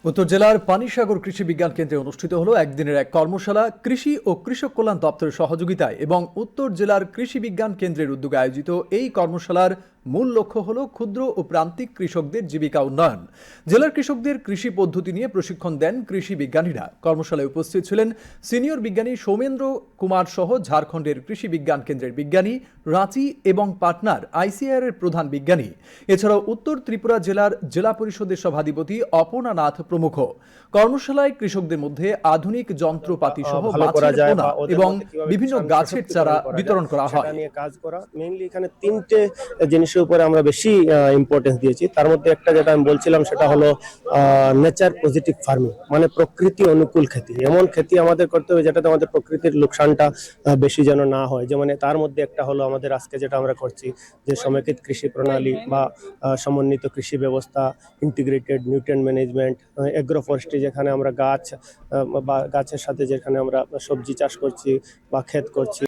উত্তর জেলার পানিসাগর কৃষি বিজ্ঞান কেন্দ্রে অনুষ্ঠিত হলো একদিনের এক কর্মশালা। কৃষি ও কৃষক কল্যাণ দপ্তরের সহযোগিতায় এবং উত্তর জেলার কৃষি বিজ্ঞান কেন্দ্রের উদ্যোগে আয়োজিত এই কর্মশালার মূল লক্ষ্য হলো ক্ষুদ্র ও প্রান্তিক কৃষকদের জীবিকা উন্নয়ন। জেলার কৃষকদের কৃষি পদ্ধতি নিয়ে প্রশিক্ষণ দেন কৃষি বিজ্ঞানীরা। কর্মশালায় উপস্থিত ছিলেন সিনিয়র বিজ্ঞানী সৌমেন্দ্র কুমার সহ ঝাড়খণ্ডের কৃষি বিজ্ঞান কেন্দ্রের বিজ্ঞানী, রাঁচি এবং পাটনার আইসিআর এর প্রধান বিজ্ঞানী, এছাড়াও উত্তর ত্রিপুরা জেলার জেলা পরিষদের সভাধিপতি অপর্ণা নাথ প্রমুখ। কর্মশালায় কৃষকদের মধ্যে আধুনিক যন্ত্রপাতি সহ মাছের পোনা এবং বিভিন্ন গাছের চারা বিতরণ করা হয়। নিয়ে কাজ করা মেইনলি এখানে তিনটে জিনিসের উপরে আমরা বেশি ইম্পর্টেন্স দিয়েছি। তার মধ্যে একটা যেটা আমি বলছিলাম সেটা হলো নেচার পজিটিভ ফার্মিং, মানে প্রকৃতি অনুকূল খেতি। এমন খেতি আমাদের করতে হবে যেটাতে আমাদের প্রকৃতির লোকসানটা বেশি যেন না হয়। যেমন তার মধ্যে একটা হলো আমাদের আজকে যেটা আমরা করছি যে সমেকিত কৃষি প্রণালী বা সমন্বিত কৃষি ব্যবস্থা, integrated nutrient management, agro forestry, যেখানে আমরা গাছ বা গাছের সাথে যেখানে আমরা সবজি চাষ করছি বা ক্ষেত করছি